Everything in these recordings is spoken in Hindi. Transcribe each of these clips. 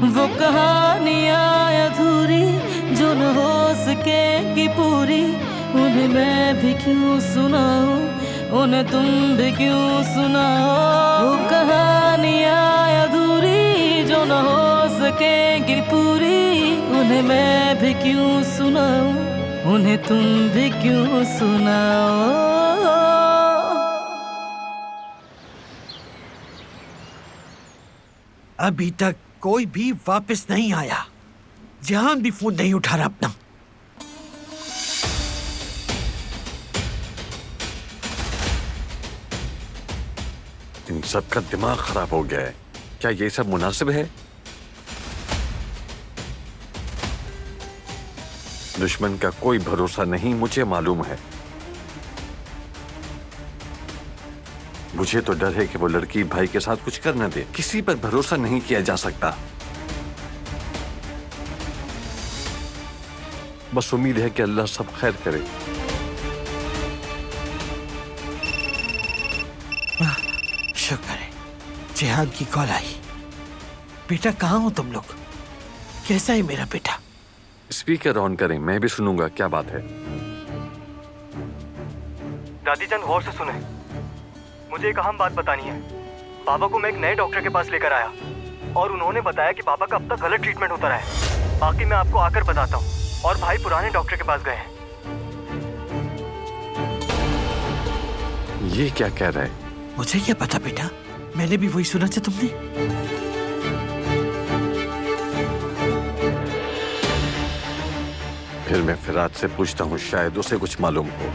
वो कहानियाँ अधूरी जो न हो सकेगी पूरी, उन्हें मैं भी क्यों सुनाऊं, उन्हें तुम भी क्यों सुनाओ। वो कहानियाँ अधूरी जो न हो सकेगी पूरी, उन्हें मैं भी क्यों सुनाऊं, उन्हें तुम भी क्यों सुनाओ। अभी तक कोई भी वापस नहीं आया। जहान भी फोन नहीं उठा रहा अपना। इन सब का दिमाग खराब हो गया है। क्या ये सब मुनासिब है? दुश्मन का कोई भरोसा नहीं, मुझे मालूम है। मुझे तो डर है कि वो लड़की भाई के साथ कुछ कर न दे। किसी पर भरोसा नहीं किया जा सकता। बस उम्मीद है कि अल्लाह सब खैर करे। शुक्र है जिहान की कॉल आई। बेटा कहाँ हो तुम लोग? कैसा है मेरा बेटा? स्पीकर ऑन करें, मैं भी सुनूंगा। क्या बात है? दादी जान गौर से सुने, मुझे एक अहम बात बतानी है। बाबा को मैं एक नए डॉक्टर के पास लेकर आया और उन्होंने बताया कि बाबा का अब तक गलत ट्रीटमेंट होता रहा है। बाकी मैं आपको आकर बताता हूँ। और भाई पुराने डॉक्टर के पास गए हैं। ये क्या कह रहा है? मुझे क्या पता बेटा, मैंने भी वही सुना था तुमने। फिर मैं फिराद से पूछता हूँ, शायद उसे कुछ मालूम हो।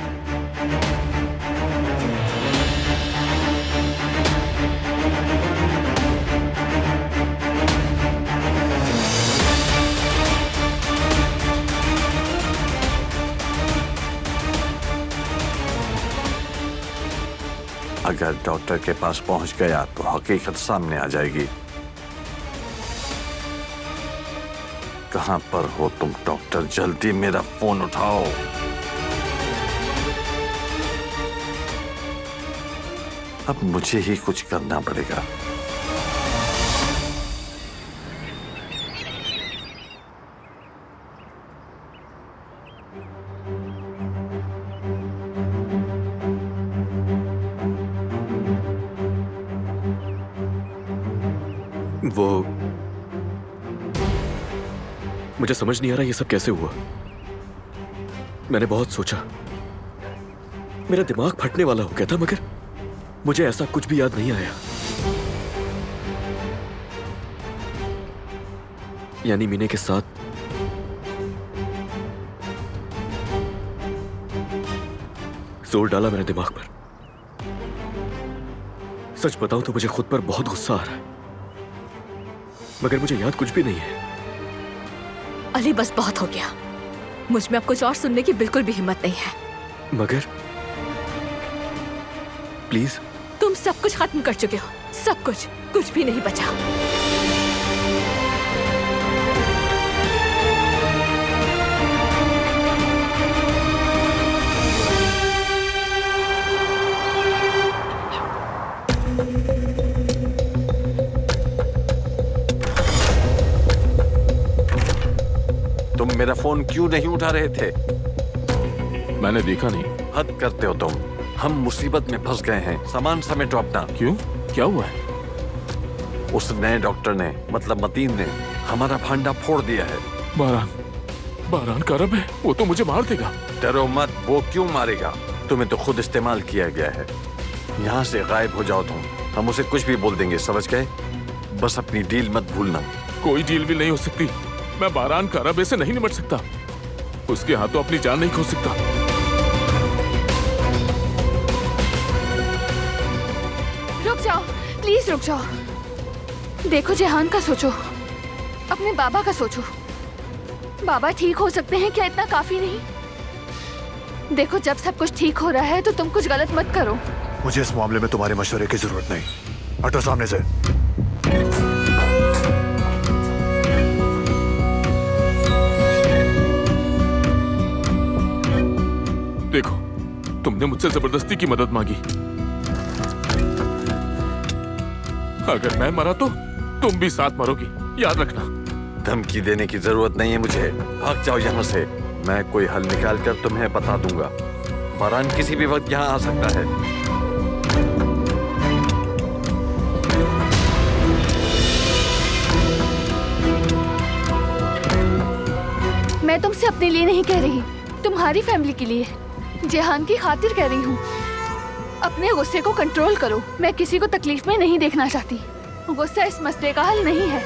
अगर डॉक्टर के पास पहुंच गया तो हकीकत सामने आ जाएगी। कहां पर हो तुम डॉक्टर? जल्दी मेरा फोन उठाओ। अब मुझे ही कुछ करना पड़ेगा। वो मुझे समझ नहीं आ रहा ये सब कैसे हुआ। मैंने बहुत सोचा, मेरा दिमाग फटने वाला हो गया था, मगर मुझे ऐसा कुछ भी याद नहीं आया। यानी मीने के साथ जोर डाला मैंने दिमाग पर। सच बताऊं तो मुझे खुद पर बहुत गुस्सा आ रहा है, मगर मुझे याद कुछ भी नहीं है। अली बस बहुत हो गया। मुझ में अब कुछ और सुनने की बिल्कुल भी हिम्मत नहीं है। मगर प्लीज, तुम सब कुछ खत्म कर चुके हो, सब कुछ, कुछ भी नहीं बचा। तुम मेरा फोन क्यों नहीं उठा रहे थे? मैंने देखा नहीं। हद करते हो तुम। हम मुसीबत में फंस गए हैं। सामान समेटो अपना। क्यों? क्या हुआ है? उस नए डॉक्टर ने, मतलब मतीन ने, हमारा भांडा फोड़ दिया है। बारान का रब है, वो तो मुझे मार देगा। डरो मत, वो क्यों मारेगा? तुम्हें तो खुद इस्तेमाल किया गया है। यहाँ से गायब हो जाओ तुम। हम उसे कुछ भी बोल देंगे, समझ गए? बस अपनी डील मत भूलना। कोई डील भी नहीं हो सकती। मैं बारान का रब से नहीं निपट सकता। उसके हाथों अपनी जान नहीं खो सकता। रुक जाओ, प्लीज रुक जाओ। देखो जेहान का सोचो, अपने बाबा का सोचो। बाबा ठीक हो सकते हैं क्या? इतना काफी नहीं? देखो, जब सब कुछ ठीक हो रहा है तो तुम कुछ गलत मत करो। मुझे इस मामले में तुम्हारे मशवरे की जरूरत नहीं। हटो सामने से। देखो, तुमने मुझसे जबरदस्ती की मदद मांगी। अगर मैं मरा तो तुम भी साथ मरोगी, याद रखना। धमकी देने की जरूरत नहीं है मुझे। भाग जाओ यहाँ से। मैं कोई हल निकाल कर तुम्हें बता दूंगा। बारान किसी भी वक्त यहाँ आ सकता है। मैं तुमसे अपने लिए नहीं कह रही, तुम्हारी फैमिली के लिए, जेहान की खातिर कह रही हूँ। अपने गुस्से को कंट्रोल करो। मैं किसी को तकलीफ में नहीं देखना चाहती। गुस्सा इस मसले का हल नहीं है।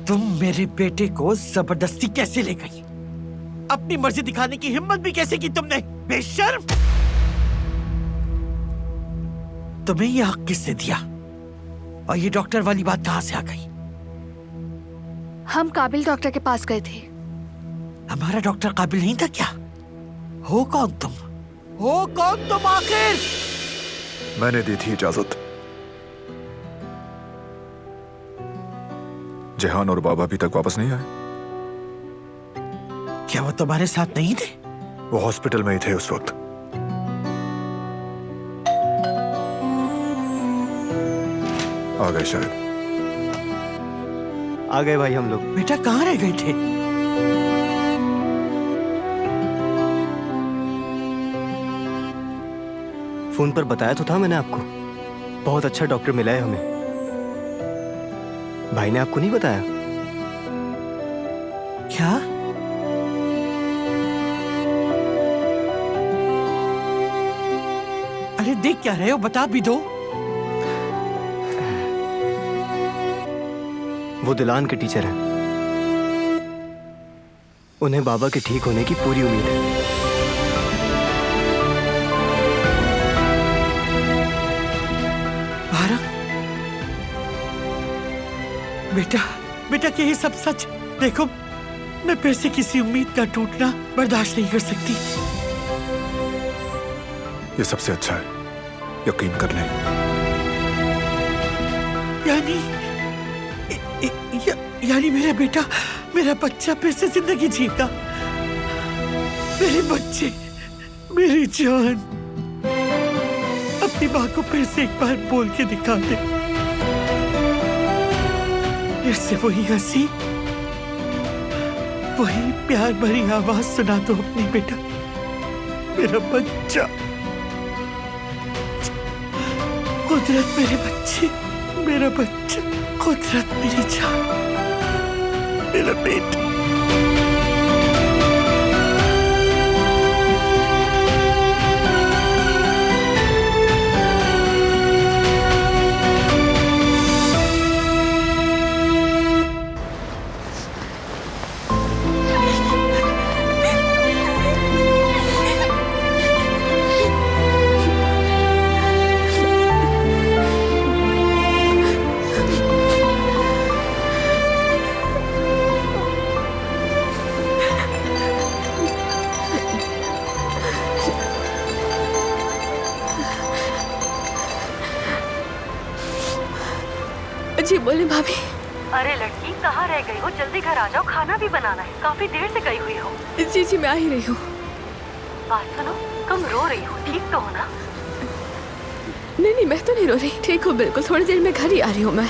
तुम मेरे बेटे को जबरदस्ती कैसे ले गई? अपनी मर्जी दिखाने की हिम्मत भी कैसे की तुमने? बेशर्म! तुम्हें ये हक किसने दिया? और ये डॉक्टर वाली बात कहां से आ गई? हम काबिल डॉक्टर के पास गए थे। हमारा डॉक्टर काबिल नहीं था क्या? हो कौन तुम? हो कौन तुम आखिर? मैंने दी थी इजाजत। जेहान और बाबा अभी तक वापस नहीं आए। क्या वो तुम्हारे साथ नहीं थे? वो हॉस्पिटल में ही थे उस वक्त। आ गए शायद। आ गए भाई हम लोग। बेटा कहाँ रह गए थे? फोन पर बताया तो था मैंने आपको, बहुत अच्छा डॉक्टर मिला है हमें। भाई ने आपको नहीं बताया? क्या? अरे देख क्या रहे हो, बता भी दो। वो दिलान के टीचर हैं। उन्हें बाबा के ठीक होने की पूरी उम्मीद है। बेटा, बेटा क्या ये सब सच? देखो, मैं फिर से किसी उम्मीद का टूटना बर्दाश्त नहीं कर सकती। ये सबसे अच्छा है, यकीन कर लें। यानी मेरा बेटा, मेरा बच्चा फिर से जिंदगी जीता। मेरे बच्चे, मेरी जान, अपनी माँ को फिर से एक बार बोल के दिखा दे। फिर से वही हंसी, वही प्यार भरी आवाज सुना दो अपनी बेटा। मेरा बच्चा, कुदरत मेरे बच्चे, मेरा बच्चा, कुदरत मेरी जान, मेरा बेटा। जी बोले भाभी। अरे लड़की कहाँ रह गई हो? जल्दी घर आ जाओ, खाना भी बनाना है। काफी देर से गई हुई हो। जी जी मैं आ ही रही हूँ। बात सुनो, तुम रो रही हो, ठीक तो हो ना? नहीं नहीं मैं तो नहीं रो रही, ठीक हूँ बिल्कुल। थोड़ी देर में घर ही आ रही हूँ मैं।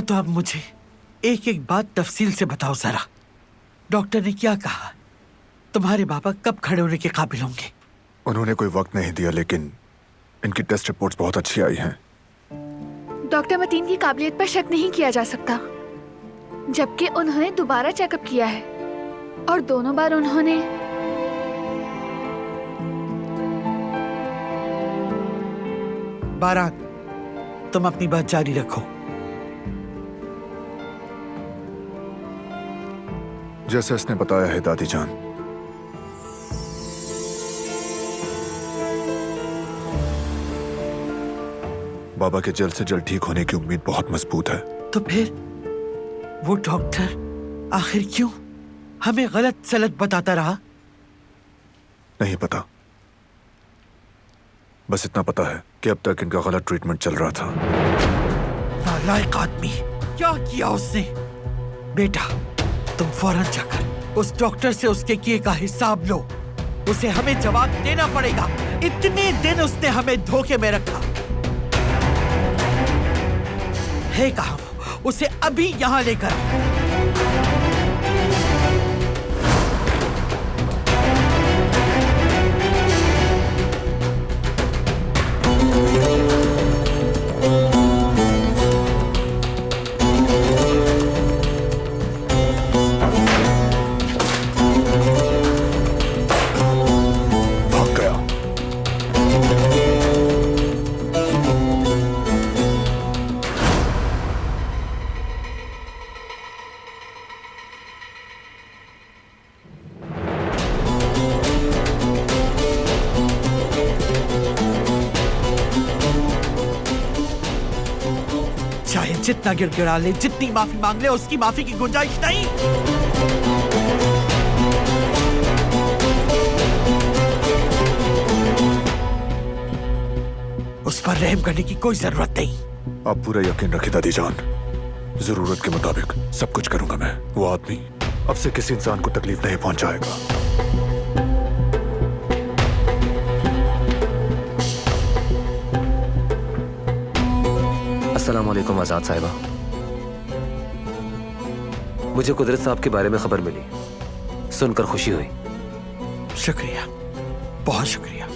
हाँ तो अब मुझे एक एक बात तफसील से बताओ जरा। डॉक्टर ने क्या कहा? तुम्हारे बाबा कब खड़े होने के काबिल होंगे? उन्होंने कोई वक्त नहीं दिया, लेकिन इनकी टेस्ट रिपोर्ट्स बहुत अच्छी आई हैं। डॉक्टर मतीन की काबिलियत पर शक नहीं किया जा सकता, जबकि उन्होंने दोबारा चेकअप किया है और दोनों बार उन्होंने बारात, तुम अपनी बात जारी रखो। जैसे उसने बताया है दादी जान, बाबा के जल्द से जल्द ठीक होने की उम्मीद बहुत मजबूत है। तो फिर वो डॉक्टर आखिर क्यों हमें गलत सलत बताता रहा? नहीं पता, बस इतना पता है कि अब तक इनका गलत ट्रीटमेंट चल रहा था। नालायक आदमी, क्या किया उसने? बेटा, तुम फौरन जाकर उस डॉक्टर से उसके किए का हिसाब लो। उसे हमें जवाब देना पड़ेगा। इतने दिन उसने हमें धोखे में रखा है। कहाँ वो? उसे अभी यहाँ लेकर आओ। जितना गिड़गिड़ा ले, जितनी माफी मांग ले, उसकी माफी की गुंजाइश नहीं। उस पर रहम करने की कोई जरूरत नहीं। आप पूरा यकीन रखिए दादी जान, जरूरत के मुताबिक सब कुछ करूंगा मैं। वो आदमी अब से किसी इंसान को तकलीफ नहीं पहुंचाएगा। अस्सलाम वालेकुम आजाद साहिबा। मुझे कुदरत साहब के बारे में खबर मिली, सुनकर खुशी हुई। शुक्रिया, बहुत शुक्रिया।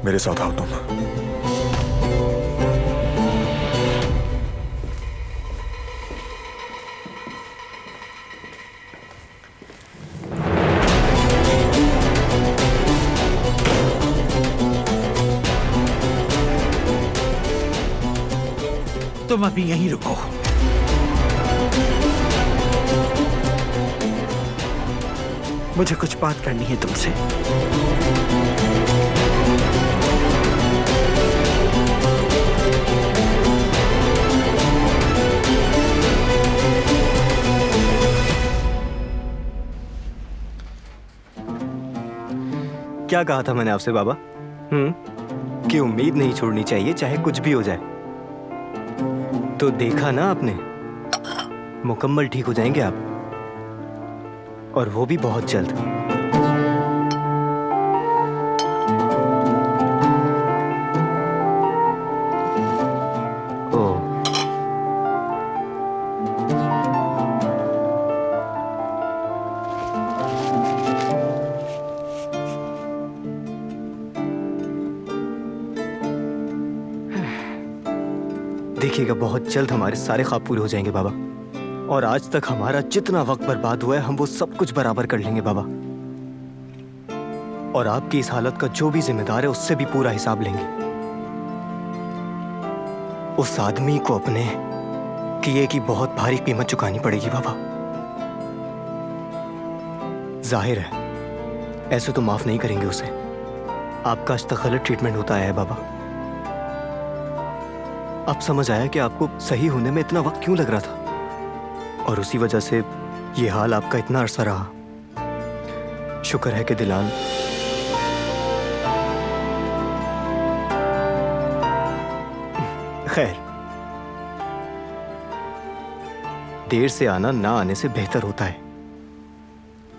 मेरे साथ आओ तुम। तुम अभी यहीं रुको। मुझे कुछ बात करनी है तुमसे। क्या कहा था मैंने आपसे बाबा? कि उम्मीद नहीं छोड़नी चाहिए, चाहे कुछ भी हो जाए। तो देखा ना आपने, मुकम्मल ठीक हो जाएंगे आप, और वो भी बहुत जल्द। ओ, देखिएगा बहुत जल्द हमारे सारे ख्वाब पूरे हो जाएंगे बाबा। और आज तक हमारा जितना वक्त बर्बाद हुआ है, हम वो सब कुछ बराबर कर लेंगे बाबा। और आपकी इस हालत का जो भी जिम्मेदार है, उससे भी पूरा हिसाब लेंगे। उस आदमी को अपने किए की बहुत भारी कीमत चुकानी पड़ेगी बाबा। जाहिर है ऐसे तो माफ नहीं करेंगे उसे। आपका आज तक गलत ट्रीटमेंट होता आया है बाबा। अब समझ आया कि आपको सही होने में इतना वक्त क्यों लग रहा था, और उसी वजह से ये हाल आपका इतना अरसा रहा। शुक्र है कि दिलान खैर, देर से आना ना आने से बेहतर होता है।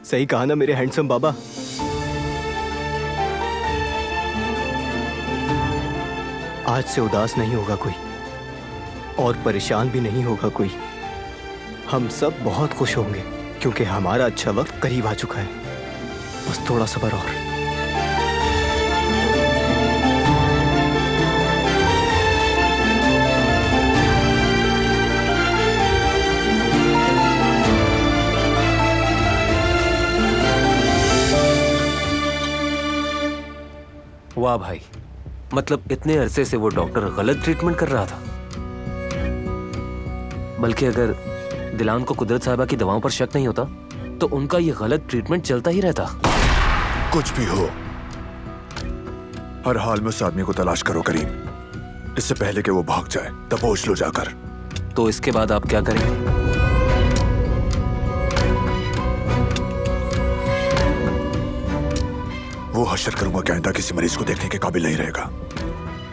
सही कहा ना मेरे हैंडसम बाबा? आज से उदास नहीं होगा कोई, और परेशान भी नहीं होगा कोई। हम सब बहुत खुश होंगे क्योंकि हमारा अच्छा वक्त करीब आ चुका है। बस थोड़ा सब्र और। वाह भाई, मतलब इतने अरसे से वो डॉक्टर गलत ट्रीटमेंट कर रहा था। बल्कि अगर दिलान को कुदरत साहिबा की दवाओं पर शक नहीं होता तो उनका ये गलत ट्रीटमेंट चलता ही रहता। कुछ भी हो, हर हाल में उस आदमी को तलाश करो करीम, इससे पहले कि वो भाग जाए। दबोच लो जाकर। तो इसके बाद आप क्या करेंगे? वो हशर करूंगा कि आइंदा किसी मरीज को देखने के काबिल नहीं रहेगा।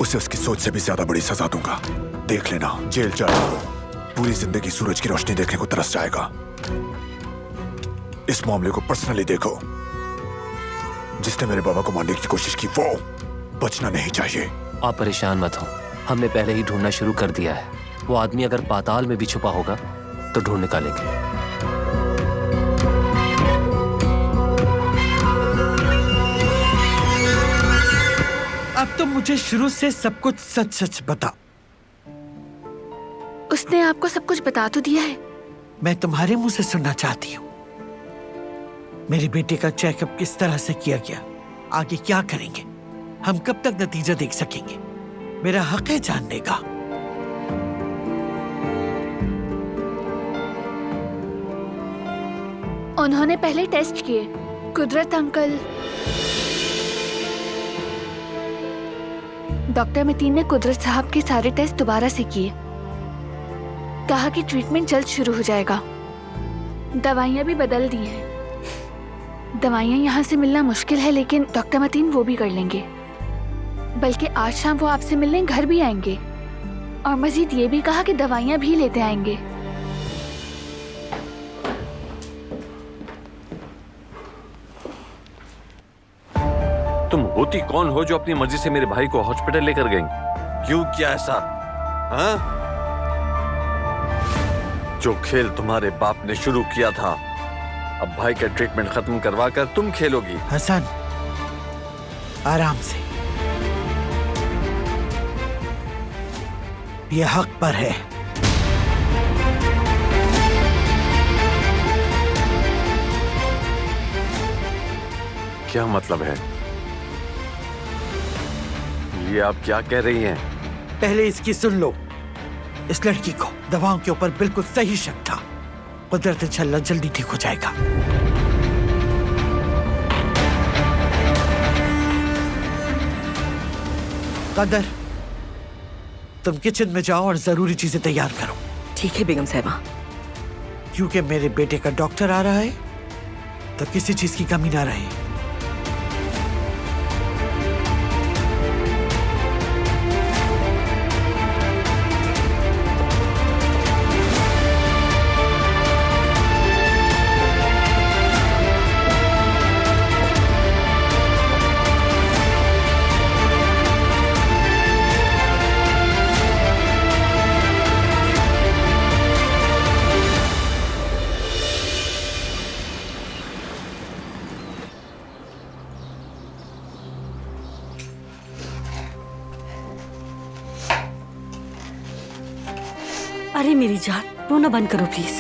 उसे उसकी सोच से भी ज्यादा बड़ी सजा दूंगा। देख लेना, जेल जाएगा, पूरी जिंदगी सूरज की रोशनी देखने को तरस जाएगा। इस मामले को पर्सनली देखो। जिसने मेरे बाबा को मारने की कोशिश की वो बचना नहीं चाहिए। आप परेशान मत हो, हमने पहले ही ढूंढना शुरू कर दिया है। वो आदमी अगर पाताल में भी छुपा होगा तो ढूंढ निकालेंगे। अब तो मुझे शुरू से सब कुछ सच सच बता। उसने आपको सब कुछ बता तो दिया है। मैं तुम्हारे मुंह से सुनना चाहती हूँ। मेरे बेटे का चेकअप किस तरह से किया गया, आगे क्या करेंगे, हम कब तक नतीजा देख सकेंगे? मेरा हक है जानने का। उन्होंने पहले टेस्ट किए। कुदरत अंकल, डॉक्टर मतीन ने कुदरत साहब के सारे टेस्ट दोबारा से किए। कहा कि ट्रीटमेंट जल्द शुरू हो जाएगा। दवाइयाँ भी बदल दी हैं। दवाइयाँ यहाँ से मिलना मुश्किल है, लेकिन डॉक्टर मतीन वो भी कर लेंगे। बल्कि आज शाम वो आपसे मिलने घर भी आएंगे और मजीद ये भी कहा कि दवाइयाँ भी लेते आएंगे। तुम होती कौन हो जो अपनी मर्जी से मेरे भाई को हॉस्पिटल लेकर गई? क्यों किया ऐसा? हाँ? जो खेल तुम्हारे बाप ने शुरू किया था, अब भाई का ट्रीटमेंट खत्म करवा कर तुम खेलोगी। हसन, आराम से। ये हक पर है। क्या मतलब है? ये आप क्या कह रही हैं? पहले इसकी सुन लो। इस लड़की को दवाओं के ऊपर बिल्कुल सही शक था। कुदरत इंशाल्लाह जल्दी ठीक हो जाएगा। कदर, तुम किचन में जाओ और जरूरी चीजें तैयार करो। ठीक है बेगम साहिबा। क्योंकि मेरे बेटे का डॉक्टर आ रहा है तो किसी चीज की कमी ना रहे। अरे मेरी जान, रोना बंद करो प्लीज।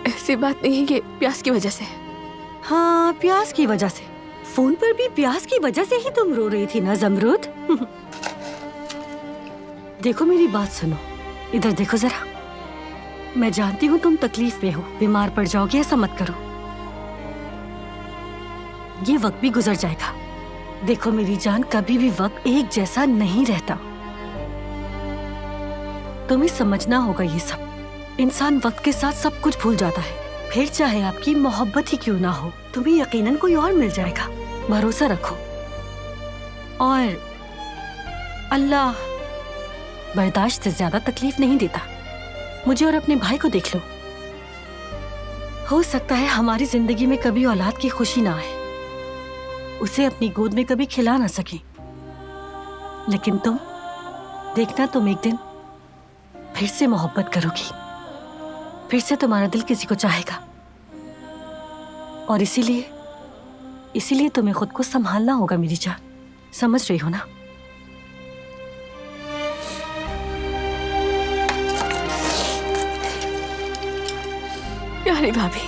ऐसी बात नहीं है, ये प्यास की वजह से। हाँ, प्यास की वजह से। फोन पर भी प्यास की वजह से ही तुम रो रही थी ना जमरूद? देखो मेरी बात सुनो, इधर देखो जरा। मैं जानती हूँ तुम तकलीफ में हो, बीमार पड़ जाओगे, ऐसा मत करो। ये वक्त भी गुजर जाएगा। देखो मेरी जान, कभी भी वक्त एक जैसा नहीं रहता। तुम्हें समझना होगा ये सब। इंसान वक्त के साथ सब कुछ भूल जाता है, फिर चाहे आपकी मोहब्बत ही क्यों ना हो, तुम्हें यकीनन कोई और मिल जाएगा। भरोसा रखो। और अल्लाह बर्दाश्त से ज्यादा तकलीफ नहीं देता। मुझे और अपने भाई को देख लो। हो सकता है हमारी जिंदगी में कभी औलाद की खुशी ना आए, उसे अपनी गोद में कभी खिला ना सके, लेकिन तुम देखना, तुम एक दिन फिर से मोहब्बत करोगी, फिर से तुम्हारा दिल किसी को चाहेगा। और इसीलिए तुम्हें खुद को संभालना होगा मेरी जान, समझ रही हो ना? प्यारी भाभी,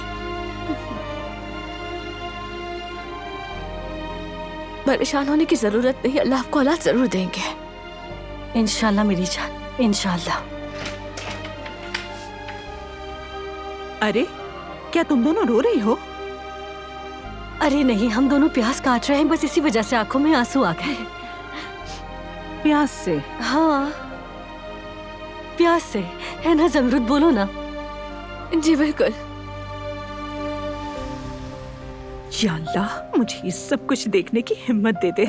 परेशान होने की जरूरत नहीं, अल्लाह आपको औलाद जरूर देंगे। इंशाल्लाह मेरी जान, इंशाल्लाह। अरे क्या तुम दोनों रो रही हो? अरे नहीं, हम दोनों प्यास काट रहे हैं, बस इसी वजह से आंखों में आंसू आ गए। प्यास से? हाँ, प्यास से, है ना ज़मरुद? बोलो ना। जी बिल्कुल। या अल्लाह, मुझे ये सब कुछ देखने की हिम्मत दे दे।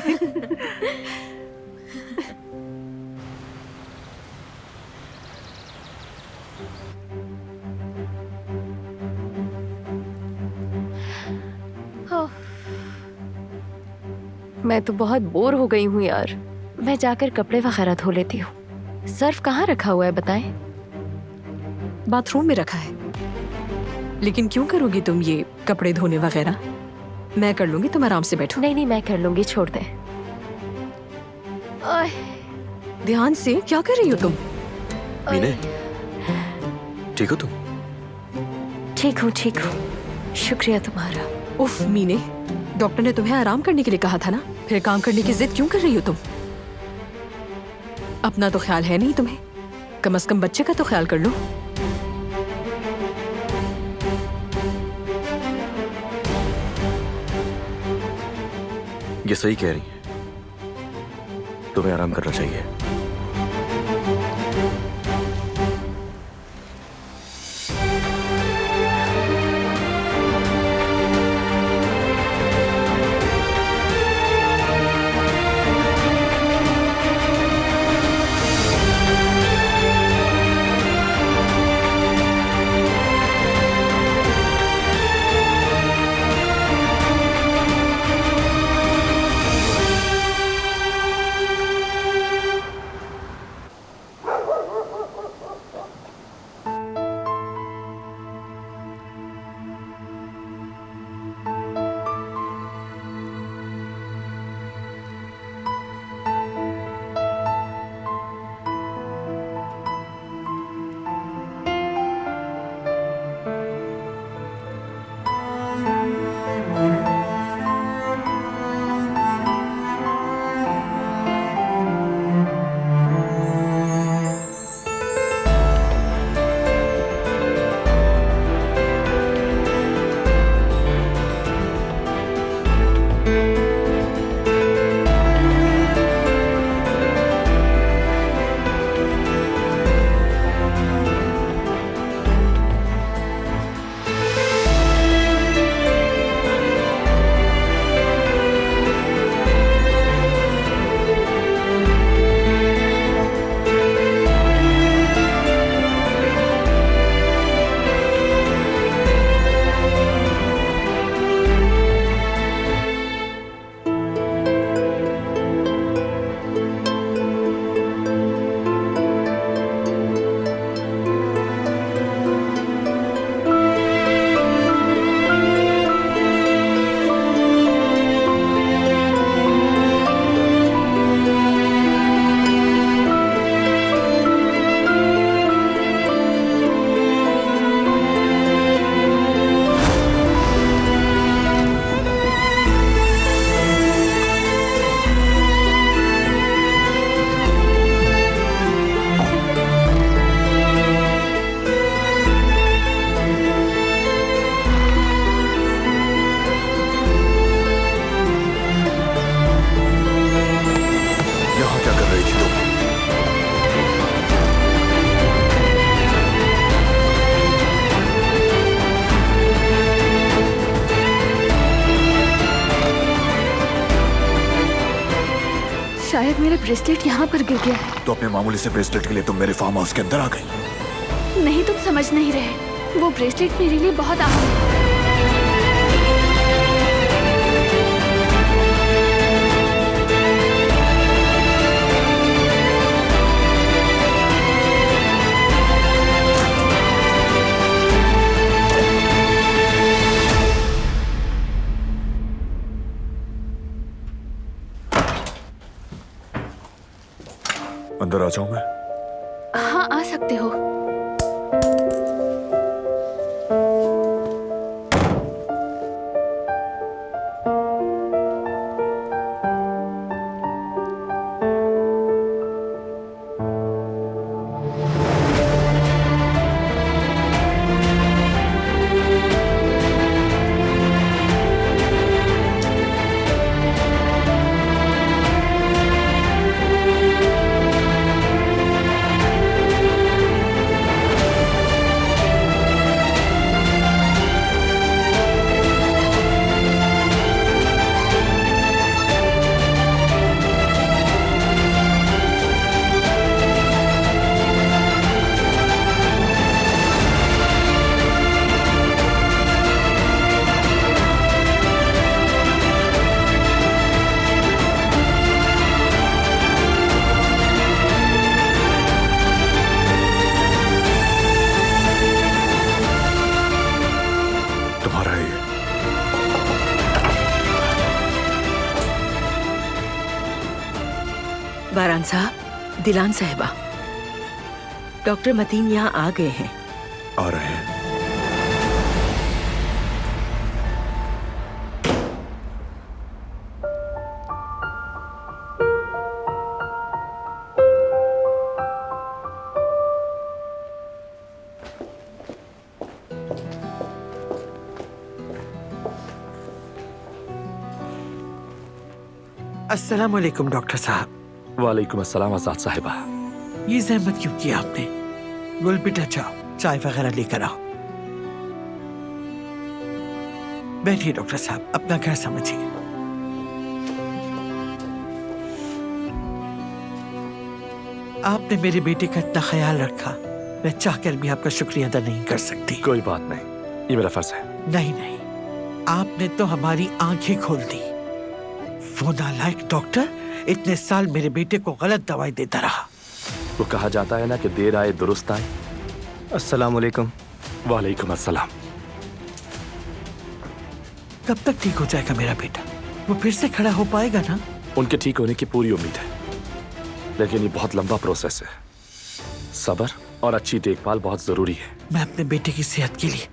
मैं तो बहुत बोर हो गई हूँ यार। मैं जाकर कपड़े वगैरह धो लेती हूँ। सर्फ कहाँ रखा हुआ है बताएं? बाथरूम में रखा है। लेकिन क्यों करोगी तुम ये कपड़े धोने वगैरह? मैं कर लूंगी, तुम आराम से बैठो। नहीं नहीं, मैं कर लूंगी, छोड़ दे। ध्यान से, क्या कर रही हो तुम? मीने, ठीक हो तुम? ठीक हूँ, शुक्रिया तुम्हारा। उफ मीने, डॉक्टर ने तुम्हें आराम करने के लिए कहा था ना, फिर काम करने की जिद क्यों कर रही हो तुम? अपना तो ख्याल है नहीं तुम्हें, कम से कम बच्चे का तो ख्याल कर लो। ये सही कह रही है, तुम्हें आराम करना चाहिए। शायद मेरा ब्रेसलेट यहाँ पर गिर गया है। तो अपने मामूली से ब्रेसलेट के लिए तुम मेरे फार्म हाउस के अंदर आ गई? नहीं, तुम समझ नहीं रहे। वो ब्रेसलेट मेरे लिए बहुत अहम है। आ जाऊं मैं? हाँ, आ सकते हो। बारान साहब, दिलान साहिबा, डॉक्टर मतीन यहाँ आ गए हैं। आ रहे हैं। अस्सलाम वालेकुम डॉक्टर साहब। वालेकुम अस्सलाम आजाद साहिबा। ये जहमत क्यों की आपने? गुल बेटा जाओ, चाय वगैरह लेकर आओ। बैठिए डॉक्टर साहब, अपना घर समझिए। आपने मेरे बेटे का इतना ख्याल रखा, मैं चाहकर भी आपका शुक्रिया अदा नहीं कर सकती। कोई बात नहीं, ये मेरा फर्ज है। नहीं नहीं, आपने तो हमारी आंखें खोल दी। वो नालायक डॉक्टर इतने साल मेरे बेटे को गलत दवाई देता रहा। वो कहा जाता है ना कि देर आए दुरुस्त आए। अस्सलाम वालेकुम। वालेकुम अस्सलाम। कब तक ठीक हो जाएगा मेरा बेटा? वो फिर से खड़ा हो पाएगा ना? उनके ठीक होने की पूरी उम्मीद है, लेकिन ये बहुत लंबा प्रोसेस है। सब्र और अच्छी देखभाल बहुत जरूरी है। मैं अपने बेटे की सेहत के लिए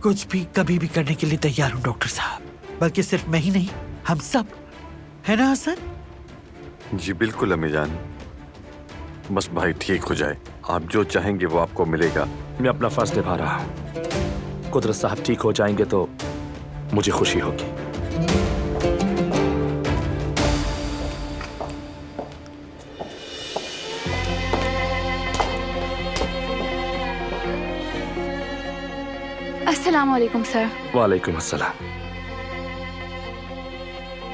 कुछ भी कभी भी करने के लिए तैयार हूँ डॉक्टर साहब। बल्कि सिर्फ मैं ही नहीं, हम सब, है ना हसन? जी बिल्कुल अम्मी जान, बस भाई ठीक हो जाए। आप जो चाहेंगे वो आपको मिलेगा। मैं अपना फर्ज निभा रहा हूँ। कुदरत साहब ठीक हो जाएंगे तो मुझे खुशी होगी। अस्सलाम वालेकुम सर। वालेकुम अस्सलाम।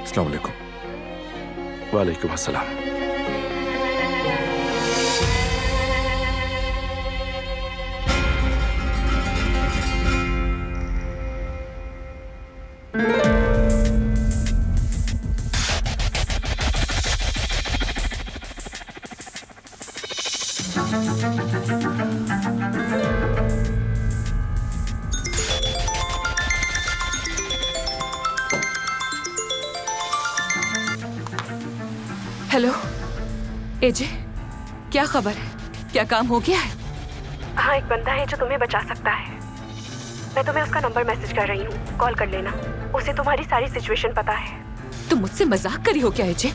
अस्सलाम वालेकुम। वालेकुम अस्सलाम। हेलो एजे, क्या खबर है? क्या काम हो गया है? हाँ, एक बंदा है जो तुम्हें बचा सकता है। मैं तुम्हें उसका नंबर मैसेज कर रही हूँ, कॉल कर लेना। उसे तुम्हारी सारी सिचुएशन पता है। तुम मुझसे मजाक करी हो क्या एजे?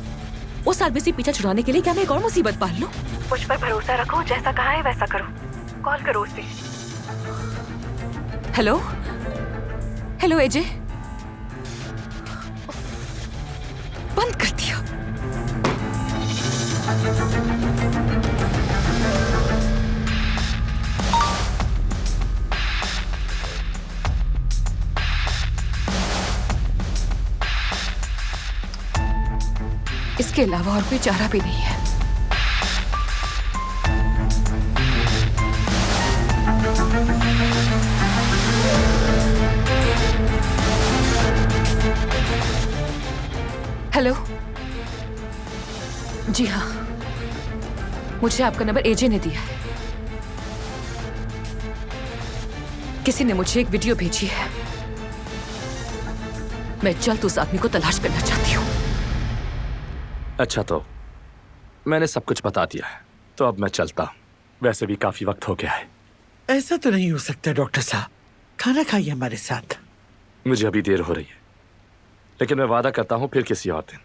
उस आदमी से पीछा छुड़ाने के लिए क्या मैं एक और मुसीबत पाल लूं? मुझ पर भरोसा रखो, जैसा कहा है वैसा करो। कॉल करो उसे। हेलो हेलो एजे, बंद कर दिया। इसके अलावा और कोई चारा भी नहीं है। हेलो, जी हाँ, मुझे आपका नंबर एजे ने दिया है। किसी ने मुझे एक वीडियो भेजी है। मैं जल्द उस आदमी को तलाश करना चाहती हूँ। अच्छा, तो मैंने सब कुछ बता दिया है। तो अब मैं चलता हूँ, वैसे भी काफी वक्त हो गया है। ऐसा तो नहीं हो सकता डॉक्टर साहब, खाना खाइए हमारे साथ। मुझे अभी देर हो रही है, लेकिन मैं वादा करता हूँ फिर किसी और दिन।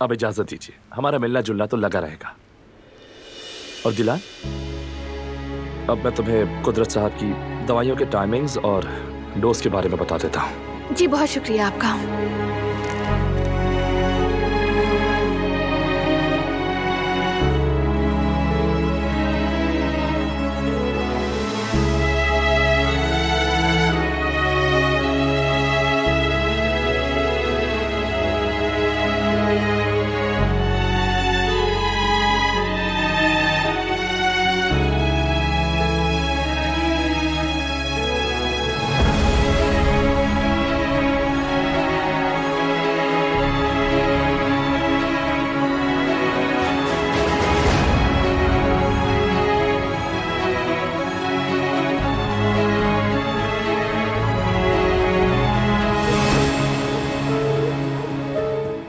अब इजाजत दीजिए, हमारा मिलना जुलना तो लगा रहेगा। और दिलान, अब मैं तुम्हें कुदरत साहब की दवाइयों के टाइमिंग्स और डोज के बारे में बता देता हूँ। जी बहुत शुक्रिया आपका।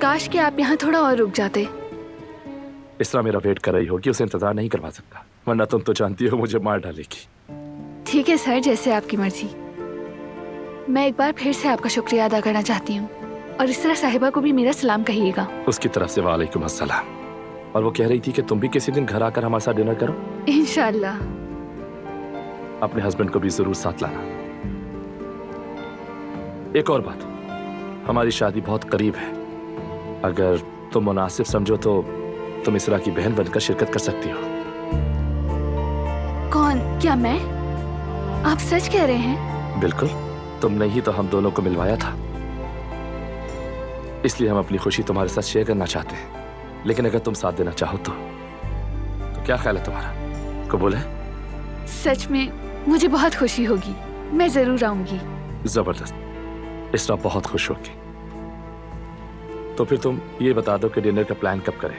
काश कि आप यहाँ थोड़ा और रुक जाते। इस तरह मेरा वेट कर रही होगी, उसे इंतजार नहीं करवा सकता, वरना तुम तो जानती हो मुझे मार डालेगी। ठीक है सर, जैसे आपकी मर्जी। मैं एक बार फिर से आपका शुक्रिया अदा करना चाहती हूँ, और इस तरह साहिबा को भी मेरा सलाम कहिएगा। उसकी तरफ से वालेकुम अस्सलाम। और वो कह रही थी कि तुम भी किसी दिन घर आकर हमारे साथ डिनर करो। इंशाल्लाह। अपने हस्बैंड को भी जरूर साथ लाना। एक और बात, हमारी शादी बहुत करीब है, अगर तुम मुनासिब समझो तो तुम इसरा की बहन बनकर शिरकत कर सकती हो। कौन? क्या मैं? आप सच कह रहे हैं? बिल्कुल, तुमने ही तो हम दोनों को मिलवाया था, इसलिए हम अपनी खुशी तुम्हारे साथ शेयर करना चाहते हैं। लेकिन अगर तुम साथ देना चाहो तो क्या ख्याल है तुम्हारा? कबूल है? सच में मुझे बहुत खुशी होगी, मैं जरूर आऊंगी। जबरदस्त, इसरा बहुत खुश होगी। तो फिर तुम ये बता दो कि डिनर का प्लान कब करें,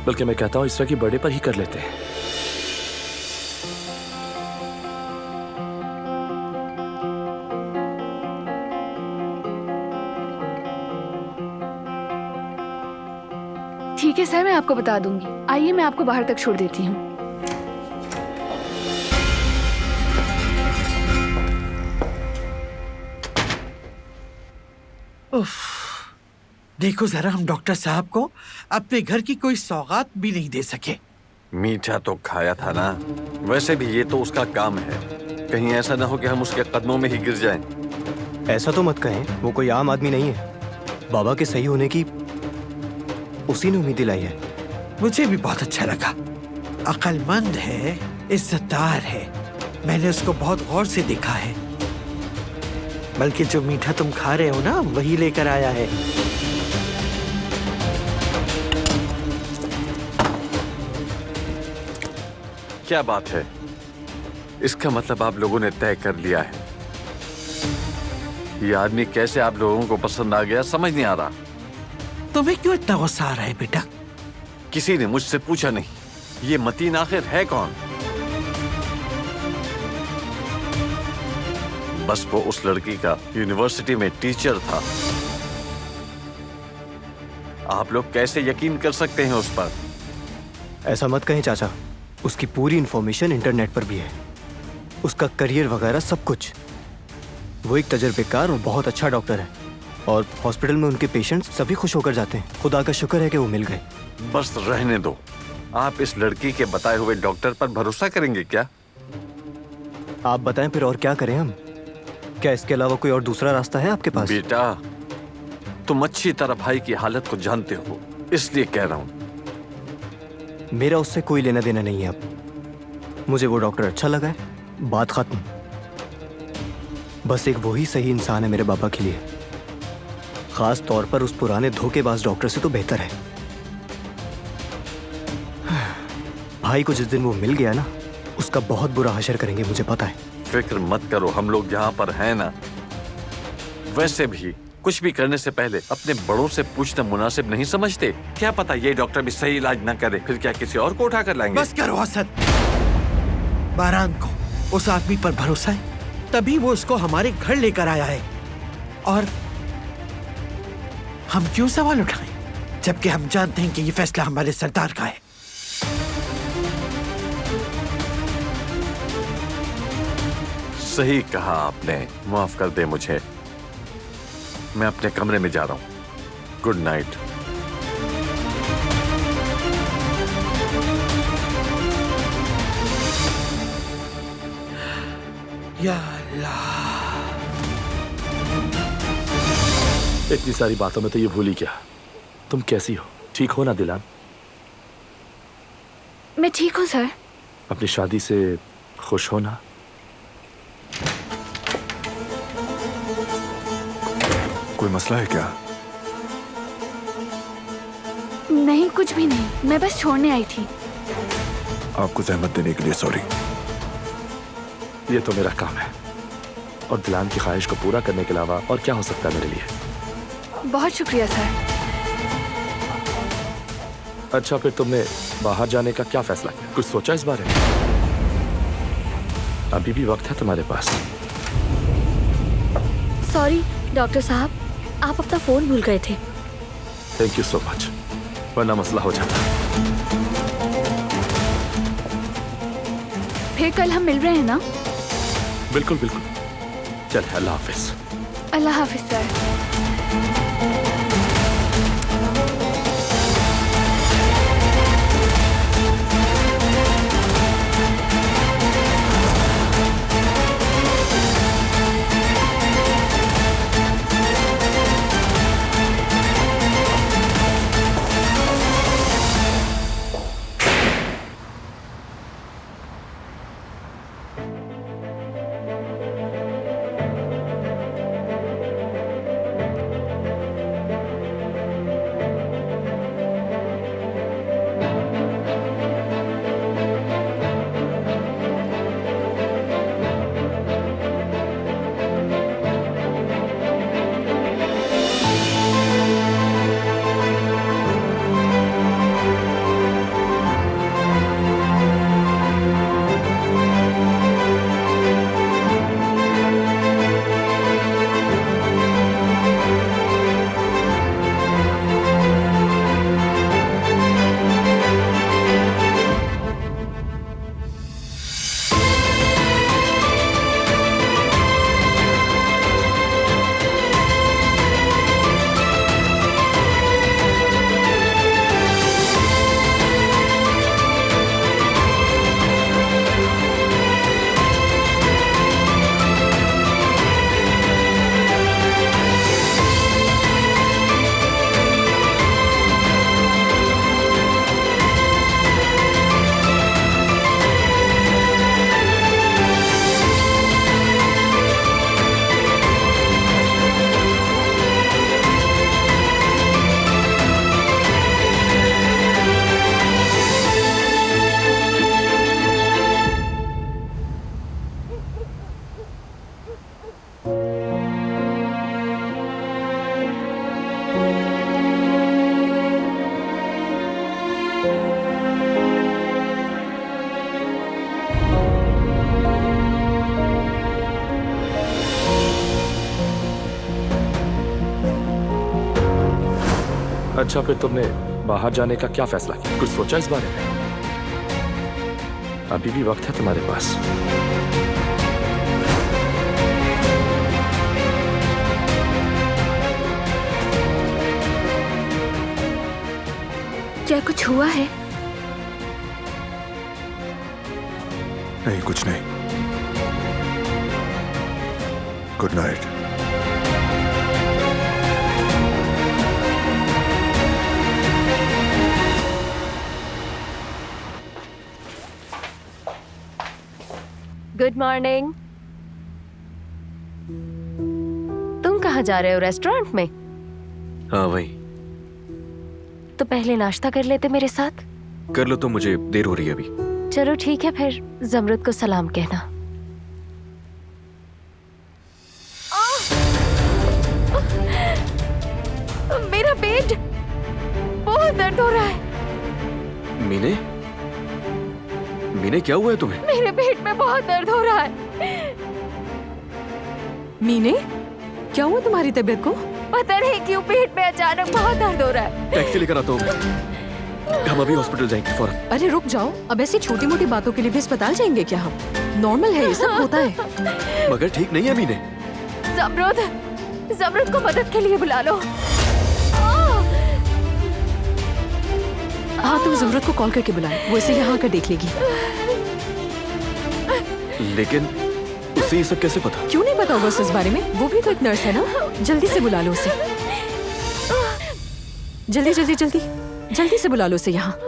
बल्कि मैं कहता हूँ इसरा की बर्थडे पर ही कर लेते हैं। ठीक है सर, मैं आपको बता दूंगी। आइए मैं आपको बाहर तक छोड़ देती हूँ। देखो जरा, हम डॉक्टर साहब को अपने घर की कोई सौगात भी नहीं दे सके। मीठा तो खाया था ना, वैसे भी ये तो उसका काम है, कहीं ऐसा ना हो कि हम उसके कदमों में ही गिर जाएं। ऐसा तो मत कहें, वो कोई आम आदमी नहीं है। बाबा के सही होने की उसी ने उम्मीद दिलाई है। मुझे भी बहुत अच्छा लगा। अक्लमंद है, इज्जतदार है, मैंने उसको बहुत गौर से देखा है। बल्कि जो मीठा तुम खा रहे हो ना, वही लेकर आया है। क्या बात है, इसका मतलब आप लोगों ने तय कर लिया है। ये आदमी कैसे आप लोगों को पसंद आ गया, समझ नहीं आ रहा। तुम्हें क्यों इतना गुस्सा आ रहा है बेटा? किसी ने मुझसे पूछा नहीं, ये मतीन आखिर है कौन? बस वो उस लड़की का यूनिवर्सिटी में टीचर था। आप लोग कैसे यकीन कर सकते हैं उस पर? ऐसा मत कहें चाचा, उसकी पूरी इंफॉर्मेशन इंटरनेट पर भी है, उसका करियर वगैरह सब कुछ। वो एक तजर्बेकार और बहुत अच्छा डॉक्टर है, और हॉस्पिटल में उनके पेशेंट्स सभी खुश होकर जाते हैं। खुदा का शुक्र है कि वो मिल गए। बस रहने दो, आप इस लड़की के बताए हुए डॉक्टर पर भरोसा करेंगे क्या? आप बताएं फिर, और क्या करें हम? क्या इसके अलावा कोई और दूसरा रास्ता है आपके पास? बेटा, तुम अच्छी तरह भाई की हालत को जानते हो, इसलिए कह रहा हूं। मेरा उससे कोई लेना देना नहीं है अब। मुझे वो डॉक्टर अच्छा लगा है, बात खत्म। बस एक वही सही इंसान है मेरे बाबा के लिए, खास तौर पर उस पुराने धोखेबाज डॉक्टर से तो बेहतर है। भाई को जिस दिन वो मिल गया ना, उसका बहुत बुरा हशर करेंगे, मुझे पता है। फिक्र मत करो, हम लोग यहाँ पर हैं ना। वैसे भी कुछ भी करने से पहले अपने बड़ों से पूछना मुनासिब नहीं समझते? क्या पता ये डॉक्टर भी सही इलाज ना करे, फिर क्या किसी और को उठा कर लाएंगे? बस करो हसन। बारान को उस आदमी पर भरोसा है, तभी वो उसको हमारे घर लेकर आया है। और हम क्यों सवाल उठाएं, जबकि हम जानते हैं कि ये फैसला हमारे सरदार का है। सही कहा आपने, माफ कर दे मुझे। मैं अपने कमरे में जा रहा हूं। Good night. या अल्लाह, इतनी सारी बातों में तो ये भूल ही क्या। तुम कैसी हो? ठीक हो ना दिलान? मैं ठीक हूँ सर। अपनी शादी से खुश हो ना? कोई मसला है क्या? नहीं, कुछ भी नहीं, मैं बस छोड़ने आई थी। आपको जहमत देने के लिए सॉरी। ये तो मेरा काम है, और दिलान की ख्वाहिश को पूरा करने के अलावा और क्या हो सकता है मेरे लिए। बहुत शुक्रिया सर। अच्छा, फिर तुमने बाहर जाने का क्या फैसला किया? कुछ सोचा इस बारे में? अभी भी वक्त है तुम्हारे पास। सॉरी डॉक्टर साहब, आप अपना फोन भूल गए थे। थैंक यू सो मच, वरना मसला हो जाता। फिर कल हम मिल रहे हैं ना? बिल्कुल बिल्कुल। चल, अल्लाह हाफिज। अल्लाह हाफिज सर। अच्छा, फिर तुमने बाहर जाने का क्या फैसला किया? कुछ सोचा इस बारे में? अभी भी वक्त है तुम्हारे पास। क्या कुछ हुआ है? नहीं, कुछ नहीं। Good night. Good morning. तुम कहाँ जा रहे हो? रेस्टोरेंट में? हाँ वही। तो पहले नाश्ता कर लेते मेरे साथ। कर लो, तो मुझे देर हो रही है अभी। चलो ठीक है, फिर जमरुद को सलाम कहना। मेरा पेट बहुत दर्द हो रहा है। मीने, मीने क्या हुआ है तुम्हें? मेरे पेट में बहुत दर्द हो रहा है। मीने, क्या हुआ तुम्हारी तबीयत को? पता नहीं क्यों पेट में अचानक बहुत दर्द हो रहा है। टैक्सी लेकर आता हूँ। हम अभी हॉस्पिटल जाएंगे फौरन। अरे रुक जाओ, अब ऐसी छोटी मोटी बातों के लिए भी अस्पताल जाएंगे क्या हम? नॉर्मल है, ये सब होता है। मगर ठीक नहीं है मीने। ज़मरुद को मदद के लिए बुला लो। हाँ, तुम ज़मरुद को कॉल करके बुलाओ, वो इसे यहाँ आकर देख लेगी। लेकिन उसे ये सब कैसे पता? क्यों नहीं पता होगा उसे इस बारे में? वो भी तो एक नर्स है ना। जल्दी से बुला लो उसे, जल्दी जल्दी जल्दी जल्दी से बुला लो उसे यहाँ।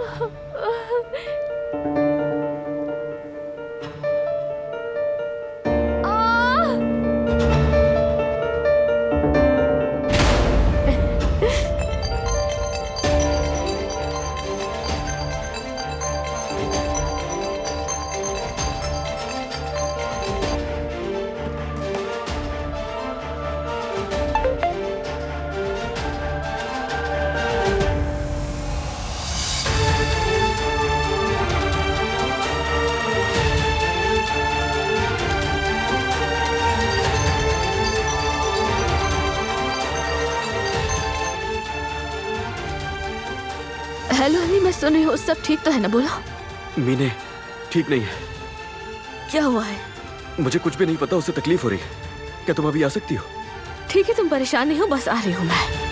हेलो अली, मैं सुन रही हूँ, सब ठीक तो है ना? बोलो। मीने ठीक नहीं है। क्या हुआ है? मुझे कुछ भी नहीं पता, उसे तकलीफ हो रही है। क्या तुम अभी आ सकती हो? ठीक है, तुम परेशान नहीं हो, बस आ रही हूँ मैं।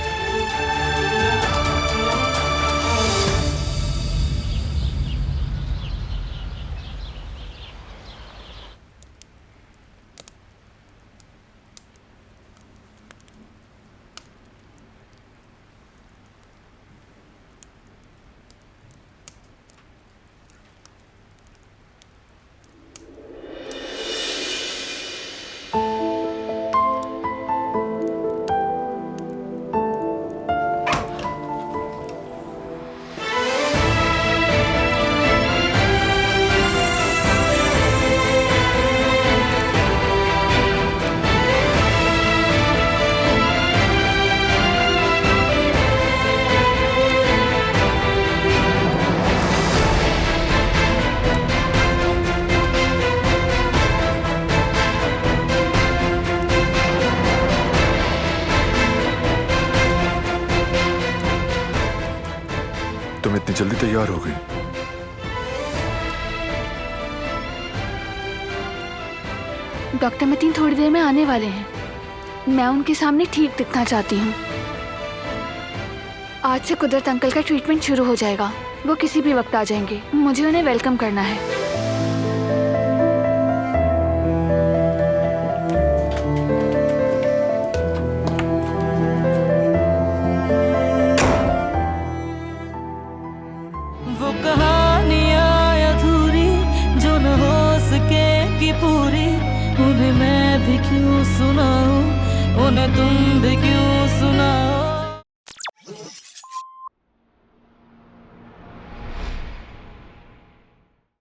तुम इतनी जल्दी तैयार हो गई? डॉक्टर मतीन थोड़ी देर में आने वाले हैं। मैं उनके सामने ठीक दिखना चाहती हूँ। आज से कुदरत अंकल का ट्रीटमेंट शुरू हो जाएगा। वो किसी भी वक्त आ जाएंगे। मुझे उन्हें वेलकम करना है। वो कहानियाँ अधूरी जो न हो सकेगी पूरी, उन्हें मैं भी क्यों सुनाऊं, उन्हें तुम भी क्यों सुनाओ।